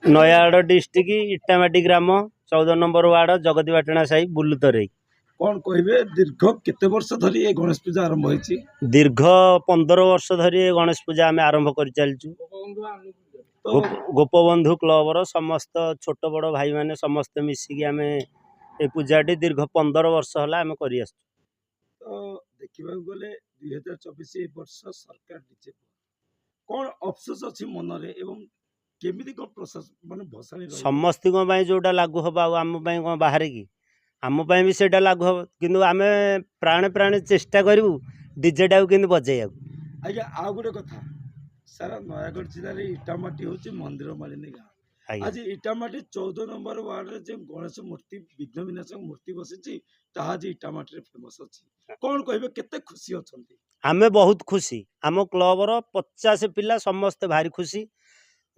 Nayagarh district इटामाटी ग्राम 14 number ward जगतीपाटଣା साही बुलुतरे। कौन कहे दीर्घ केते वर्ष धरी ये गणेश पूजा आरंभ होईची? दीर्घ 15 वर्ष धरी गणेश पूजा आम आरंभ कर चलचु। तो गोपबंधु क्लब रो समस्त छोट बड़ भाई माने समस्त मिसिकी आम ए पूजाटी दीर्घ 15 वर्ष होला आम करि आसु। तो देखा गले 2024 वर्ष सरकार डीजे कौन अफसोस अच्छी मनरे एवं केमिति को प्रशासन माने भसाणी समस्त जोटा लागू हम आम कौन बाहर की आम भी सेटा लागू हम किंतु आम प्राणे प्राणे चेष्टा करूँ डीजेटा को केमती बजाइया। आज्ञा आ गोटे कथा सारा नयागढ़ जिले में इटामाटी हूँ मंदिर मालिनी गाँ। आज इटामाटी 14 नंबर वार्ड रे जो गणेश मूर्ति विघ्न विनाशक मूर्ति बसी आज इटामाटी फेमस अच्छी कौन कहे केते खुशी अच्छा? आमे बहुत खुशी आम क्लब रो 50 पिला समस्ते भारी खुशी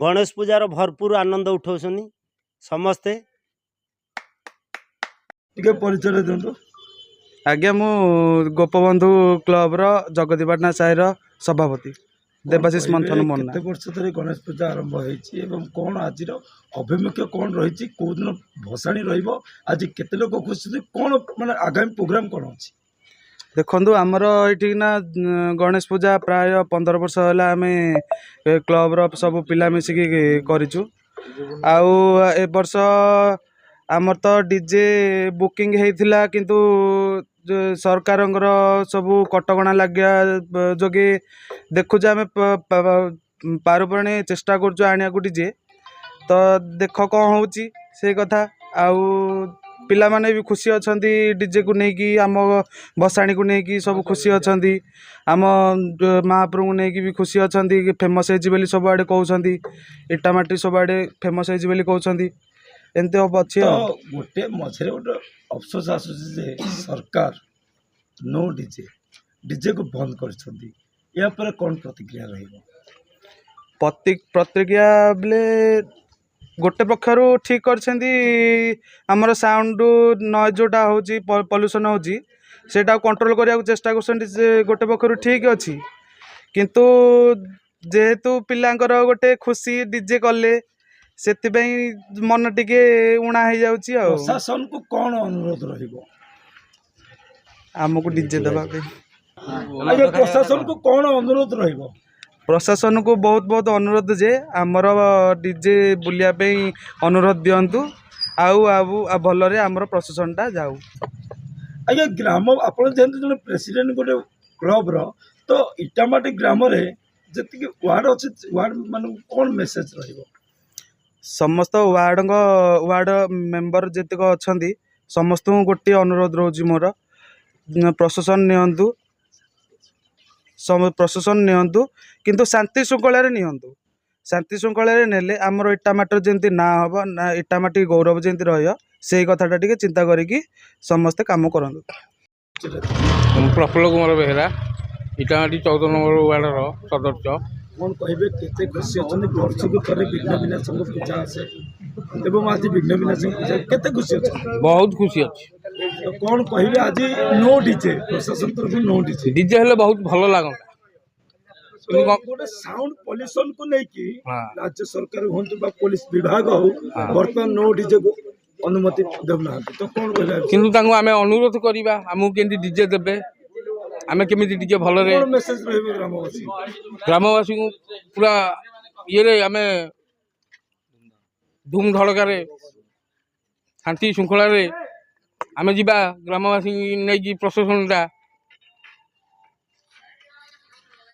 गणेश पूजार भरपूर आनंद उठाउछनी समस्ते। परिचय दिंतु। आज्ञा मु गोपबंधु क्लब रो जगतीपाटଣା साही रो सभापति देवाशीष मंथन मन्ना। केते वर्ष धरि गणेश पूजा आरंभ होईची एवं कौन आज अभिमुख्य कौन रही कौ दिन भसाणी रहिबो आज केते लोक खुशी कौन माने आगामी प्रोग्राम कौन अछि? देखु आमर ये ना गणेश पूजा प्राय 15 वर्ष है आम क्लब रो सब पिला मिसिकी करिचु। आउ ए वर्ष आमर तो डीजे बुकिंग होइथिला किंतु सरकार सबू कटकणा लगे जोगे देखुचे आम पारपणे चेष्टा करुचु आनिया डीजे तो देख कौन होची से कथा। आउ पिला माने भी खुशी अच्छा डीजे को लेकिन आम भसाणी को लेकिन सब खुशी अच्छा आम महाप्रभु को लेकिन भी खुशी अच्छा फेमस होली सब आड़े कहते इटामाटी सब आड़े फेमस होली कहते एमती हम अच्छे। गोटे मझे गोटे अफसोस आसूसी सरकार नो डीजे डीजे को बंद कर कौन प्रतिक्रिया प्रतिक्रिया बेले गोटे पक्षर ठीक कर साउंड नॉइज जोटा होची पॉल्यूशन होची सेटा कंट्रोल करने चेष्टा कर गोटे पक्षर ठीक अच्छी किंतु जेहेतु पिलांकर गोटे खुशी डीजे कले से मन टिके उणा हो जाउची। प्रशासन को कौन अनुरोध रहिबो? आमको डीजे दबा प्रशासन को कौन अनुरोध रहिबो? प्रशासन को बहुत बहुत अनुरोध जे आमर डीजे बुलिया पे अनुरोध दिंतु आउ भलरे आमर प्रशासनटा जाऊ। आज्ञा ग्राम आप जो प्रेसिडेंट गोटे क्लब रो तो इटामाटी ग्राम रे जी वार्ड अच्छे वार्ड मान कौन मेसेज रहिबो? समस्त वार्ड मेंबर जेतक अच्छा समस्त गोटे अनुरोध रोज मोर प्रशासन नियंतु प्रशासन नियंतु किंतु शांति श्रृंखला नियंतु शांति श्रृंखला नेले आमर इटामाटी जमी ना हम ना इटामाटी गौरव जमी रही से कथाटा टिके चिंता करिकी समस्ते काम करूँ। प्रफुल्ल कुमार बेहरा इटामाटी 14 नंबर वार्ड सदस्य। कौन कहे केते खुशी अच्छा वर्ष को थरे विघ्न विनाशक पूजा आसे एवं आज विघ्न विनाशक पूजा केते खुशी अच्छा? बहुत खुशी अच्छी। तो कौन कहे आज नो डीजे प्रशासन तरफ नो डीजे डीजे हेले बहुत भल लगता गोटे साउंड पॉल्यूशन को लेकिन राज्य सरकार हूँ पुलिस विभाग हो बर्तमान नो डीजे को अनुमति देना तो कौन कहला किंतु आम अनुरोध करवा आमको केमती डीजे देवे आम केमी डीजे भल मेसेज रही ग्रामवासी को पूरा ये आम धूम धड़कार शांति श्रृंखला आम जा ग्रामवासी नहीं प्रशासन